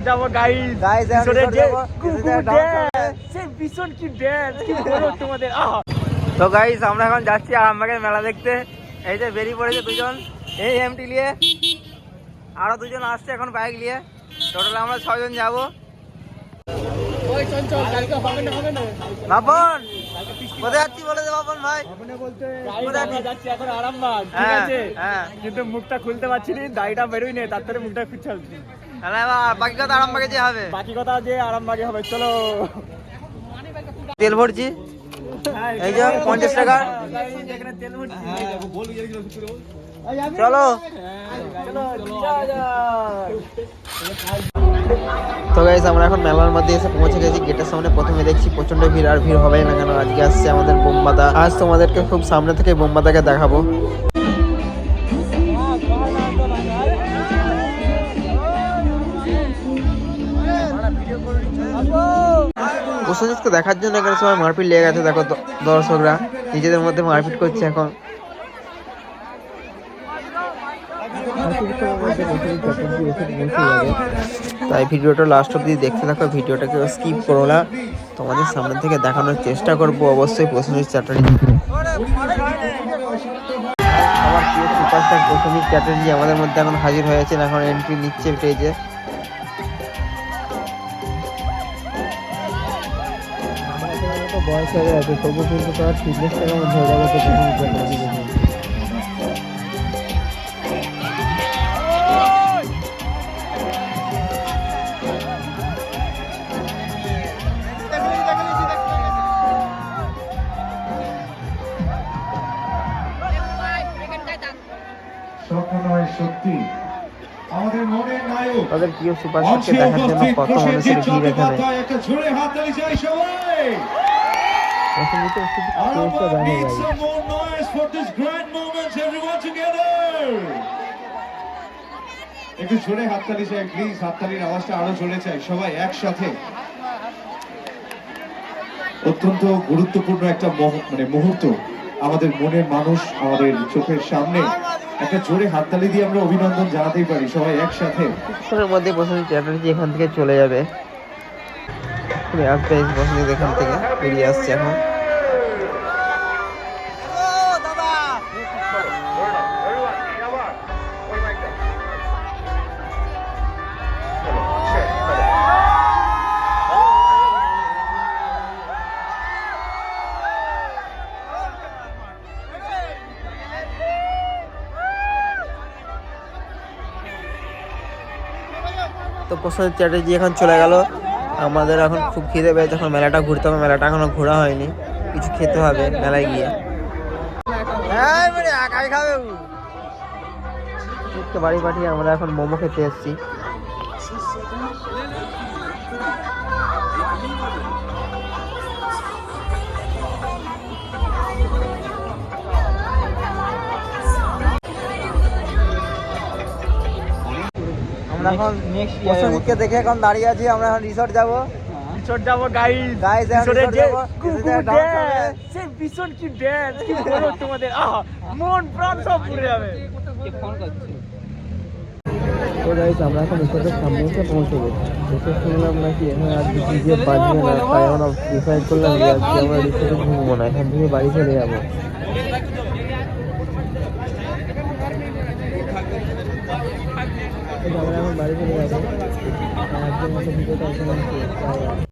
যাবো গাইস ভীষণ কি ড্যান্স কি বলবো তোমাদের। তো গাইস আমরা এখন যাচ্ছি আরামবাগের মেলা দেখতে। এই যে বেরিয়ে পড়েছে দুজন এই এমটি নিয়ে, আরো দুজন আসছে এখন বাইক নিয়ে। টোটাল আমরা 6 জন যাবো। বাপন কোথায় যাচ্ছি বলে দে বাপন ভাই। যাচ্ছি এখন আরামবাগ, ঠিক আছে কিন্তু মুখটা খুলতে পারছি না, দাড়িটা বেরোই নেই, তারপরে মুখটা খুঁজছে। তাহলে বাকি কথা আরামবাগে যে হবে, বাকি কথা যে আরামবাগে হবে। চলো তেল ভরছি, এই যে 50 টাকা। চলো তো গাইস আমরা এখন মেলার মধ্যে এসে পৌঁছে গেছি। গেটের সামনে প্রথমে দেখছি প্রচন্ড ভিড়, আর ভিড় হবেই না কেন, আজকে আসছে আমাদের বোমবাদা। আজ তোমাদেরকে খুব সামনে থেকে বোমবাদাকে দেখাবো। প্রসেনজিৎকে দেখার জন্য এখানে সবাই মারপিট লেগে গেছে। দেখো দর্শকরা নিজেদের মধ্যে মারপিট করছে এখন। তাই ভিডিওটা লাস্ট অব্দি দেখতে থাকো, ভিডিওটাকে স্কিপ করো না। তোমাদের সামনে থেকে দেখানোর চেষ্টা করবো অবশ্যই প্রসেনজিৎ চ্যাটার্জি। আমার প্রিয় সুপারস্টার প্রসেনজিৎ চ্যাটার্জি আমাদের মধ্যে এখন হাজির হয়েছেন, এখন এন্ট্রি নিচ্ছে স্টেজে। বয়স হয়ে গেছে তবু কিন্তু তার ফিটনেসটা কেমন হয়ে যাবে তো প্রসেনজিৎ চ্যাটার্জি দেখুন। সত্যি আমাদের মনের নায়ক, তাদের প্রিয় সুপারস্টারকে দেখার জন্য কত মানুষের ভিড় এখানে। একটা জোরে হাততালি চাই সবাই। একটু জোরে হাততালি চাই প্লিজ, হাততালির আওয়াজটা আরো জোরে চাই সবাই একসাথে। অত্যন্ত গুরুত্বপূর্ণ একটা মুহূর্ত, আমাদের মনের মানুষ আমাদের চোখের সামনে। একটা জোরে হাততালি দিয়ে আমরা অভিনন্দন জানাতেই পারি সবাই একসাথে। কিছুক্ষণের মধ্যে প্রসেনজিৎ চ্যাটার্জি এখান থেকে চলে যাবে, প্রসেনজিৎ এখান থেকে বেরিয়ে আসছে এখন। তো প্রসেনজিৎ চ্যাটার্জি এখন চলে গেল। আমাদের এখন খুব খিদে পেয়েছে, এখন মেলাটা ঘুরতে হবে। মেলাটা এখনো ঘোরা হয়নি, কিছু খেতে হবে মেলায় গিয়ে। বাড়ি পাঠিয়ে আমরা এখন মোমো খেতে এসেছি। এখন প্রসেনজিৎকে দেখে এখন দাঁড়িয়ে আছি, আমরা এখন রিসর্ট যাবো। গাইস ভীষণ কি ড্যান্স কি বলবো তোমাদের, মন প্রাণ সব পুড়ে যাবে। তো গাইস আমরা এখন রিসর্টের সামনে এসে পৌঁছে গেছি। এসে শুনলাম নাকি এখানে আর ডিজে বাজবে না, তাই আমরা ডিসাইড করলাম যে আজকে আমরা রিসর্টে ঘুমবো না, এখান থেকে বাড়ি চলে যাবো। আমরা এখন বাড়ি চলে যাবো। আজকের মতো ভিডিওটা এখানে